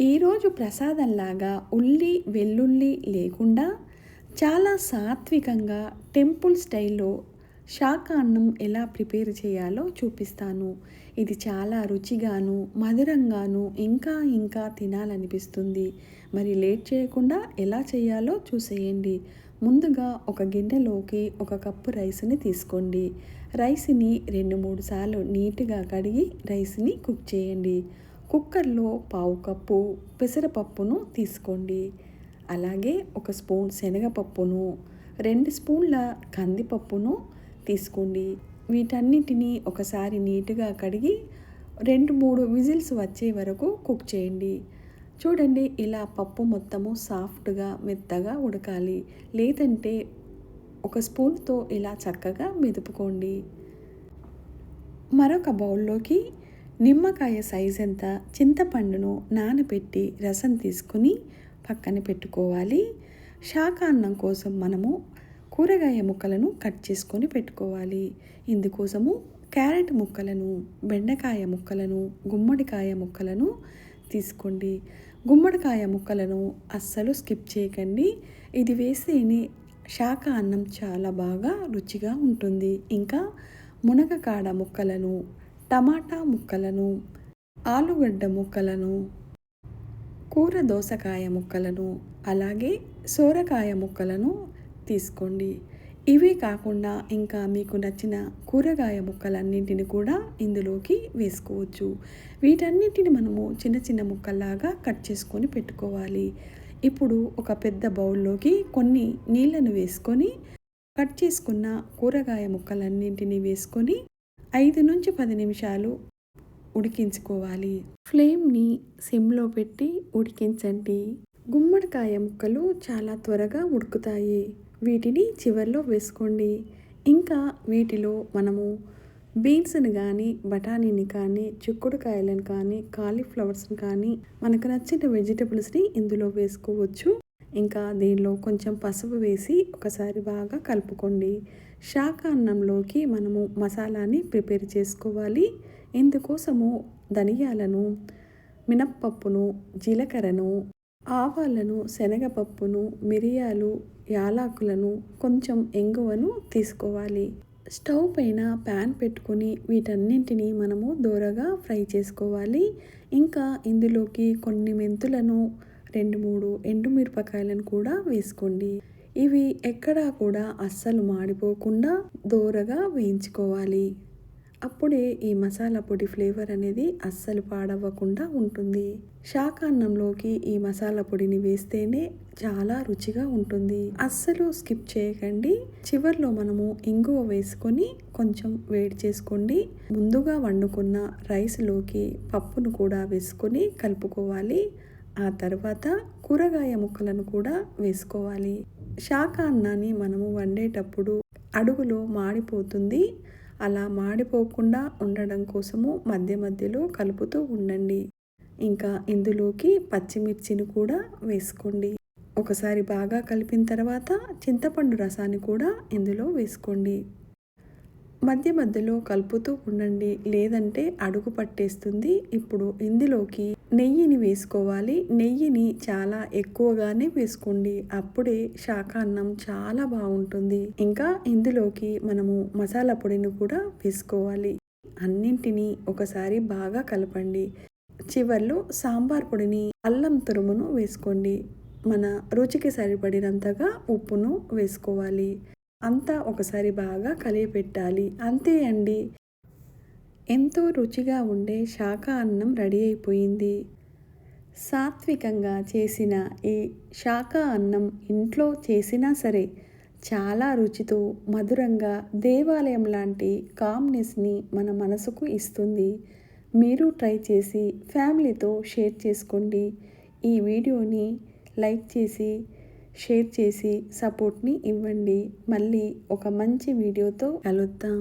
ఈరోజు ప్రసాదంలాగా ఉల్లి వెల్లుల్లి లేకుండా చాలా సాత్వికంగా టెంపుల్ స్టైల్లో శాకాన్నం ఎలా ప్రిపేర్ చేయాలో చూపిస్తాను. ఇది చాలా రుచిగాను మధురంగాను ఇంకా తినాలనిపిస్తుంది. మరి లేట్ చేయకుండా ఎలా చేయాలో చూసేయండి. ముందుగా ఒక గిన్నెలోకి ఒక కప్పు రైస్ని తీసుకోండి. రైస్ని 2-3 సార్లు నీట్గా కడిగి రైస్ని కుక్ చేయండి. కుక్కర్లో పావు కప్పు పెసరపప్పును తీసుకోండి. అలాగే ఒక స్పూన్ శనగపప్పును, 2 స్పూన్ల కందిపప్పును తీసుకోండి. వీటన్నిటిని ఒకసారి నీట్గా కడిగి 2-3 విజిల్స్ వచ్చే వరకు కుక్ చేయండి. చూడండి, ఇలా పప్పు మొత్తము సాఫ్ట్గా మెత్తగా ఉడకాలి. లేదంటే ఒక స్పూన్తో ఇలా చక్కగా మెదుపుకోండి. మరొక బౌల్లోకి నిమ్మకాయ సైజ్ ఎంత చింతపండును నానబెట్టి రసం తీసుకుని పక్కన పెట్టుకోవాలి. శాకాన్నం కోసం మనము కూరగాయ ముక్కలను కట్ చేసుకొని పెట్టుకోవాలి. ఇందుకోసము క్యారెట్ ముక్కలను, బెండకాయ ముక్కలను, గుమ్మడికాయ ముక్కలను తీసుకోండి. గుమ్మడికాయ ముక్కలను అస్సలు స్కిప్ చేయకండి. ఇది వేస్తేనే శాక అన్నం చాలా బాగా రుచిగా ఉంటుంది. ఇంకా మునగకాడ ముక్కలను, టమాటా ముక్కలను, ఆలుగడ్డ ముక్కలను, కూర దోసకాయ ముక్కలను, అలాగే సోరకాయ ముక్కలను తీసుకోండి. ఇవే కాకుండా ఇంకా మీకు నచ్చిన కూరగాయ ముక్కలన్నింటిని కూడా ఇందులోకి వేసుకోవచ్చు. వీటన్నిటిని మనము చిన్న చిన్న ముక్కల్లాగా కట్ చేసుకొని పెట్టుకోవాలి. ఇప్పుడు ఒక పెద్ద బౌల్లోకి కొన్ని నీళ్ళను వేసుకొని కట్ చేసుకున్న కూరగాయ ముక్కలన్నింటినీ వేసుకొని 5-10 నిమిషాలు ఉడికించుకోవాలి. ఫ్లేమ్ని సిమ్లో పెట్టి ఉడికించండి. గుమ్మడికాయ ముక్కలు చాలా త్వరగా ఉడుకుతాయి. వీటిని చివర్లో వేసుకోండి. ఇంకా వీటిలో మనము బీన్స్ని కానీ, బఠానీని కానీ, చిక్కుడుకాయలను కానీ, కాలీఫ్లవర్స్ని కానీ మనకు నచ్చిన వెజిటబుల్స్ని ఇందులో వేసుకోవచ్చు. ఇంకా దీనిలో కొంచెం పసుపు వేసి ఒకసారి బాగా కలుపుకోండి. శాకాన్నంలోకి మనము మసాలాని ప్రిపేర్ చేసుకోవాలి. ఇందుకోసము ధనియాలను, మినప్పప్పును, జీలకర్రను, ఆవాలను, శనగపప్పును, మిరియాలు, యాలకులను, కొంచెం ఇంగువను తీసుకోవాలి. స్టవ్ పైన ప్యాన్ పెట్టుకొని వీటన్నింటినీ మనము దోరగా ఫ్రై చేసుకోవాలి. ఇంకా ఇందులోకి కొన్ని మెంతులను, 2-3 ఎండుమిరపకాయలను కూడా వేసుకోండి. ఇవి ఎక్కడా కూడా అస్సలు మాడిపోకుండా దోరగా వేయించుకోవాలి. అప్పుడే ఈ మసాలా పొడి ఫ్లేవర్ అనేది అస్సలు పాడవ్వకుండా ఉంటుంది. శాకాన్నంలోకి ఈ మసాలా పొడిని వేస్తేనే చాలా రుచిగా ఉంటుంది. అస్సలు స్కిప్ చేయకండి. చివర్లో మనము ఇంగువ వేసుకొని కొంచెం వేడి చేసుకోండి. ముందుగా వండుకున్న రైస్లోకి పప్పును కూడా వేసుకొని కలుపుకోవాలి. ఆ తర్వాత కూరగాయ ముక్కలను కూడా వేసుకోవాలి. శాకాన్నాన్ని మనము వండేటప్పుడు అడుగులో మాడిపోతుంది. అలా మాడిపోకుండా ఉండడం కోసము మధ్య మధ్యలో కలుపుతూ ఉండండి. ఇంకా ఇందులోకి పచ్చిమిర్చిని కూడా వేసుకోండి. ఒకసారి బాగా కలిపిన తర్వాత చింతపండు రసాన్ని కూడా ఇందులో వేసుకోండి. మధ్య మధ్యలో కలుపుతూ ఉండండి, లేదంటే అడుగు పట్టేస్తుంది. ఇప్పుడు ఇందులోకి నెయ్యిని వేసుకోవాలి. నెయ్యిని చాలా ఎక్కువగానే వేసుకోండి. అప్పుడే శాకాన్నం చాలా బాగుంటుంది. ఇంకా ఇందులోకి మనము మసాలా పొడిని కూడా వేసుకోవాలి. అన్నింటినీ ఒకసారి బాగా కలపండి. చివర్లో సాంబార్ పొడిని, అల్లం తురుమును వేసుకోండి. మన రుచికి సరిపడినంతగా ఉప్పును వేసుకోవాలి. అంతా ఒకసారి బాగా కలియపెట్టాలి. అంతే అండి, ఎంతో రుచిగా ఉండే శాక అన్నం రెడీ అయిపోయింది. సాత్వికంగా చేసిన ఈ శాక అన్నం ఇంట్లో చేసినా సరే చాలా రుచితో మధురంగా దేవాలయం లాంటి కామ్నెస్ని మన మనసుకు ఇస్తుంది. మీరు ట్రై చేసి ఫ్యామిలీతో షేర్ చేసుకోండి. ఈ వీడియోని లైక్ చేసి షేర్ చేసి సపోర్ట్ని ఇవ్వండి. మళ్ళీ ఒక మంచి వీడియోతో కలుద్దాం.